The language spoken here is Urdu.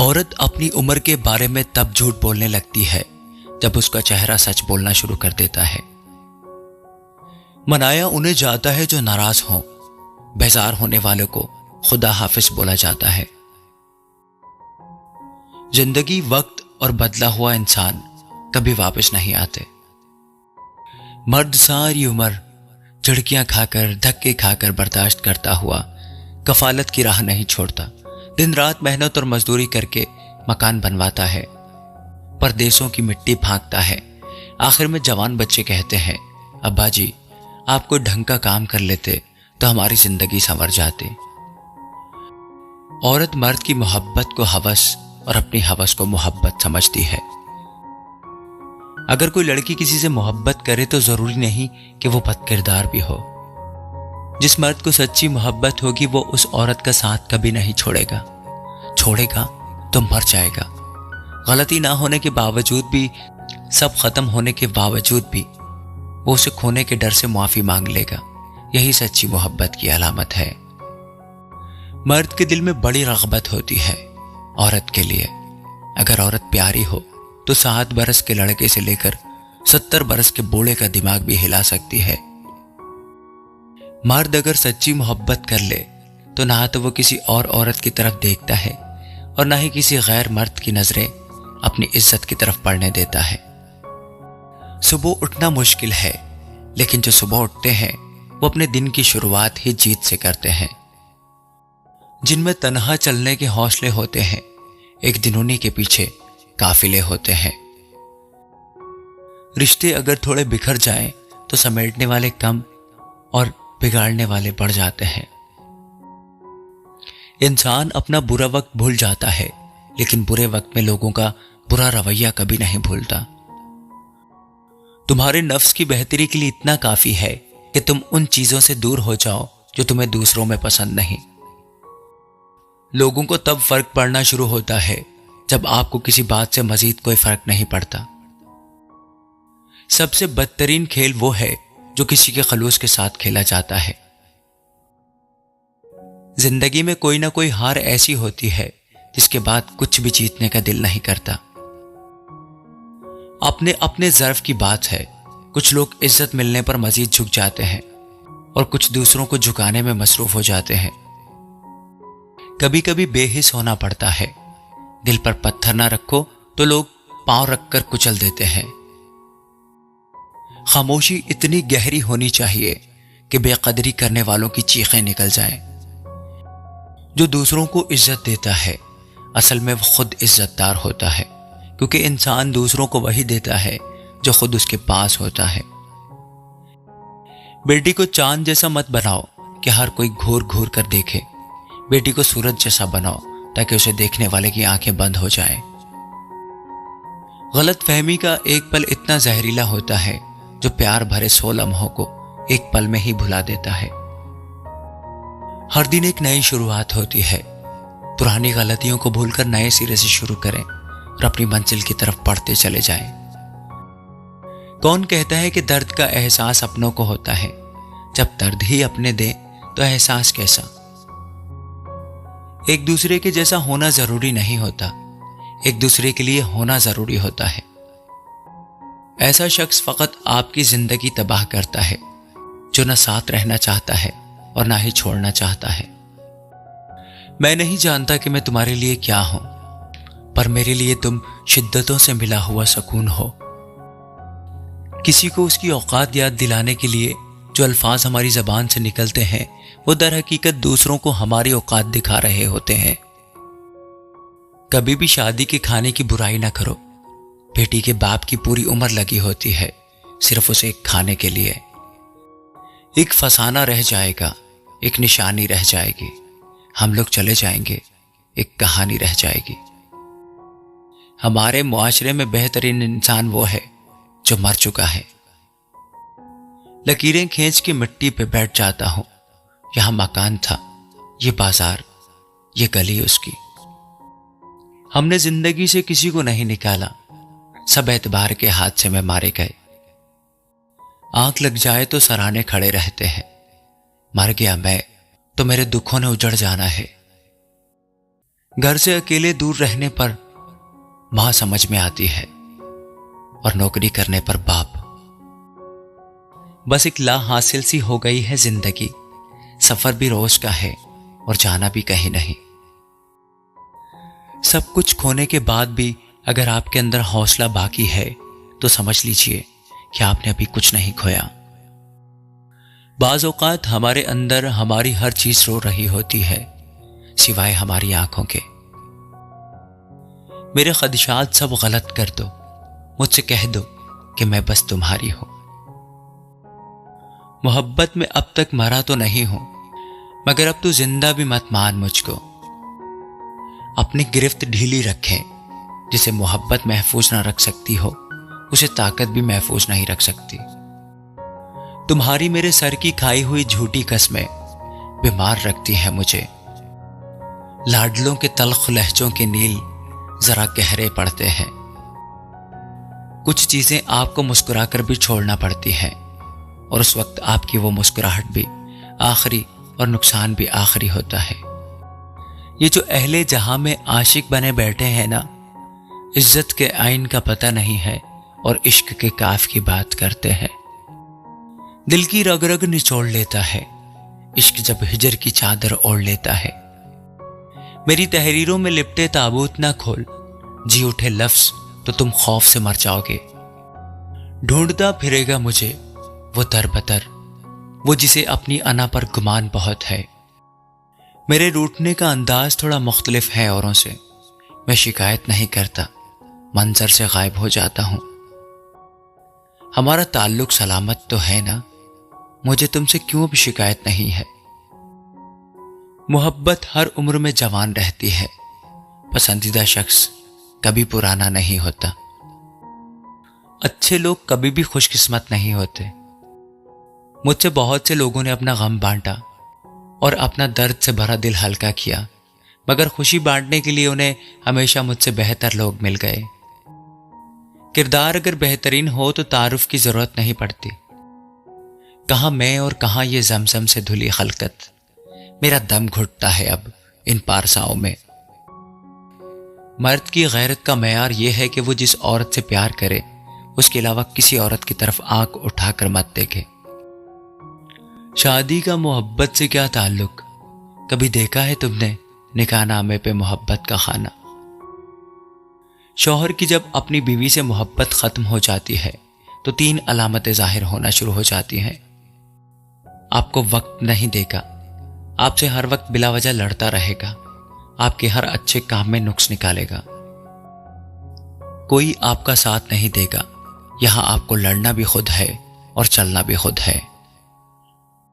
عورت اپنی عمر کے بارے میں تب جھوٹ بولنے لگتی ہے جب اس کا چہرہ سچ بولنا شروع کر دیتا ہے۔ منایا انہیں جاتا ہے جو ناراض ہوں، بیزار ہونے والوں کو خدا حافظ بولا جاتا ہے۔ زندگی، وقت اور بدلا ہوا انسان کبھی واپس نہیں آتے۔ مرد ساری عمر جھڑکیاں کھا کر، دھکے کھا کر برداشت کرتا ہوا کفالت کی راہ نہیں چھوڑتا، دن رات محنت اور مزدوری کر کے مکان بنواتا ہے، پردیسوں کی مٹی پھانکتا ہے۔ آخر میں جوان بچے کہتے ہیں، ابا جی آپ کو ڈھنگ کا کام کر لیتے تو ہماری زندگی سنور جاتی۔ عورت مرد کی محبت کو ہوس اور اپنی ہوس کو محبت سمجھتی ہے۔ اگر کوئی لڑکی کسی سے محبت کرے تو ضروری نہیں کہ وہ بد کردار بھی ہو۔ جس مرد کو سچی محبت ہوگی وہ اس عورت کا ساتھ کبھی نہیں چھوڑے گا تو مر جائے گا۔ غلطی نہ ہونے کے باوجود بھی، سب ختم ہونے کے باوجود بھی وہ اسے کھونے کے ڈر سے معافی مانگ لے گا۔ یہی سچی محبت کی علامت ہے۔ مرد کے دل میں بڑی رغبت ہوتی ہے عورت کے لیے۔ اگر عورت پیاری ہو تو 7 برس کے لڑکے سے لے کر 70 برس کے بوڑھے کا دماغ بھی ہلا سکتی ہے۔ مرد اگر سچی محبت کر لے تو نہ تو وہ کسی اور عورت کی طرف دیکھتا ہے اور نہ ہی کسی غیر مرد کی نظریں اپنی عزت کی طرف پڑنے دیتا ہے۔ صبح اٹھنا مشکل ہے، لیکن جو صبح اٹھتے ہیں وہ اپنے دن کی شروعات ہی جیت سے کرتے ہیں۔ جن میں تنہا چلنے کے حوصلے ہوتے ہیں، ایک دن انہی کے پیچھے قافلے ہوتے ہیں۔ رشتے اگر تھوڑے بکھر جائیں تو سمیٹنے والے کم اور بگاڑنے والے بڑھ جاتے ہیں۔ انسان اپنا برا وقت بھول جاتا ہے، لیکن برے وقت میں لوگوں کا برا رویہ کبھی نہیں بھولتا۔ تمہارے نفس کی بہتری کے لیے اتنا کافی ہے کہ تم ان چیزوں سے دور ہو جاؤ جو تمہیں دوسروں میں پسند نہیں۔ لوگوں کو تب فرق پڑنا شروع ہوتا ہے جب آپ کو کسی بات سے مزید کوئی فرق نہیں پڑتا۔ سب سے بدترین کھیل وہ ہے جو کسی کے خلوص کے ساتھ کھیلا جاتا ہے۔ زندگی میں کوئی نہ کوئی ہار ایسی ہوتی ہے جس کے بعد کچھ بھی جیتنے کا دل نہیں کرتا۔ اپنے ظرف کی بات ہے، کچھ لوگ عزت ملنے پر مزید جھک جاتے ہیں اور کچھ دوسروں کو جھکانے میں مصروف ہو جاتے ہیں۔ کبھی کبھی بے حس ہونا پڑتا ہے۔ دل پر پتھر نہ رکھو تو لوگ پاؤں رکھ کر کچل دیتے ہیں۔ خاموشی اتنی گہری ہونی چاہیے کہ بے قدری کرنے والوں کی چیخیں نکل جائیں۔ جو دوسروں کو عزت دیتا ہے اصل میں وہ خود عزت دار ہوتا ہے، کیونکہ انسان دوسروں کو وہی دیتا ہے جو خود اس کے پاس ہوتا ہے۔ بیٹی کو چاند جیسا مت بناؤ کہ ہر کوئی گھور گھور کر دیکھے، بیٹی کو سورج جیسا بناؤ تاکہ اسے دیکھنے والے کی آنکھیں بند ہو جائیں۔ غلط فہمی کا ایک پل اتنا زہریلا ہوتا ہے جو پیار بھرے 100 لمحوں کو ایک پل میں ہی بھلا دیتا ہے۔ ہر دن ایک نئی شروعات ہوتی ہے۔ پرانی غلطیوں کو بھول کر نئے سرے سے شروع کریں اور اپنی منزل کی طرف بڑھتے چلے جائیں۔ کون کہتا ہے کہ درد کا احساس اپنوں کو ہوتا ہے؟ جب درد ہی اپنے دیں تو احساس کیسا؟ ایک دوسرے کے جیسا ہونا ضروری نہیں ہوتا، ایک دوسرے کے لیے ہونا ضروری ہوتا ہے۔ ایسا شخص فقط آپ کی زندگی تباہ کرتا ہے جو نہ ساتھ رہنا چاہتا ہے اور نہ ہی چھوڑنا چاہتا ہے۔ میں نہیں جانتا کہ میں تمہارے لیے کیا ہوں، پر میرے لیے تم شدتوں سے ملا ہوا سکون ہو۔ کسی کو اس کی اوقات یاد دلانے کے لیے جو الفاظ ہماری زبان سے نکلتے ہیں وہ در حقیقت دوسروں کو ہماری اوقات دکھا رہے ہوتے ہیں۔ کبھی بھی شادی کے کھانے کی برائی نہ کرو۔ بیٹی کے باپ کی پوری عمر لگی ہوتی ہے صرف اسے ایک کھانے کے لیے۔ ایک فسانہ رہ جائے گا، ایک نشانی رہ جائے گی، ہم لوگ چلے جائیں گے، ایک کہانی رہ جائے گی۔ ہمارے معاشرے میں بہترین انسان وہ ہے جو مر چکا ہے۔ لکیریں کھینچ کے مٹی پہ بیٹھ جاتا ہوں، یہاں مکان تھا، یہ بازار، یہ گلی اس کی۔ ہم نے زندگی سے کسی کو نہیں نکالا، سب اعتبار کے حادثے میں مارے گئے۔ آنکھ لگ جائے تو سرانے کھڑے رہتے ہیں، مر گیا میں تو میرے دکھوں نے اجڑ جانا ہے۔ گھر سے اکیلے دور رہنے پر ماں سمجھ میں آتی ہے اور نوکری کرنے پر باپ۔ بس ایک لا حاصل سی ہو گئی ہے زندگی، سفر بھی روز کا ہے اور جانا بھی کہیں نہیں۔ سب کچھ کھونے کے بعد بھی اگر آپ کے اندر حوصلہ باقی ہے تو سمجھ لیجئے کہ آپ نے ابھی کچھ نہیں کھویا۔ بعض اوقات ہمارے اندر ہماری ہر چیز رو رہی ہوتی ہے سوائے ہماری آنکھوں کے۔ میرے خدشات سب غلط کر دو، مجھ سے کہہ دو کہ میں بس تمہاری ہوں۔ محبت میں اب تک مرا تو نہیں ہوں، مگر اب تو زندہ بھی مت مان مجھ کو۔ اپنی گرفت ڈھیلی رکھیں، جسے محبت محفوظ نہ رکھ سکتی ہو اسے طاقت بھی محفوظ نہیں رکھ سکتی۔ تمہاری میرے سر کی کھائی ہوئی جھوٹی قسمیں بیمار رکھتی ہیں مجھے۔ لاڈلوں کے تلخ لہجوں کے نیل ذرا گہرے پڑتے ہیں۔ کچھ چیزیں آپ کو مسکرا کر بھی چھوڑنا پڑتی ہیں، اور اس وقت آپ کی وہ مسکراہٹ بھی آخری اور نقصان بھی آخری ہوتا ہے۔ یہ جو اہل جہاں میں عاشق بنے بیٹھے ہیں نا، عزت کے آئین کا پتہ نہیں ہے اور عشق کے کاف کی بات کرتے ہیں۔ دل کی رگ رگ نچوڑ لیتا ہے عشق جب ہجر کی چادر اوڑھ لیتا ہے۔ میری تحریروں میں لپٹے تابوت نہ کھول، جی اٹھے لفظ تو تم خوف سے مر جاؤ گے۔ ڈھونڈتا پھرے گا مجھے وہ در بدر، وہ جسے اپنی انا پر گمان بہت ہے۔ میرے روٹنے کا انداز تھوڑا مختلف ہے اوروں سے، میں شکایت نہیں کرتا، منظر سے غائب ہو جاتا ہوں۔ ہمارا تعلق سلامت تو ہے نا، مجھے تم سے کیوں بھی شکایت نہیں ہے۔ محبت ہر عمر میں جوان رہتی ہے، پسندیدہ شخص کبھی پرانا نہیں ہوتا۔ اچھے لوگ کبھی بھی خوش قسمت نہیں ہوتے۔ مجھ سے بہت سے لوگوں نے اپنا غم بانٹا اور اپنا درد سے بھرا دل ہلکا کیا، مگر خوشی بانٹنے کے لیے انہیں ہمیشہ مجھ سے بہتر لوگ مل گئے۔ کردار اگر بہترین ہو تو تعارف کی ضرورت نہیں پڑتی۔ کہاں میں اور کہاں یہ زمزم سے دھلی خلقت، میرا دم گھٹتا ہے اب ان پارساؤں میں۔ مرد کی غیرت کا معیار یہ ہے کہ وہ جس عورت سے پیار کرے اس کے علاوہ کسی عورت کی طرف آنکھ اٹھا کر مت دیکھے۔ شادی کا محبت سے کیا تعلق؟ کبھی دیکھا ہے تم نے نکاح نامے پہ محبت کا خانہ؟ شوہر کی جب اپنی بیوی سے محبت ختم ہو جاتی ہے تو 3 علامتیں ظاہر ہونا شروع ہو جاتی ہیں۔ آپ کو وقت نہیں دے گا، آپ سے ہر وقت بلا وجہ لڑتا رہے گا، آپ کے ہر اچھے کام میں نقص نکالے گا۔ کوئی آپ کا ساتھ نہیں دے گا، یہاں آپ کو لڑنا بھی خود ہے اور چلنا بھی خود ہے۔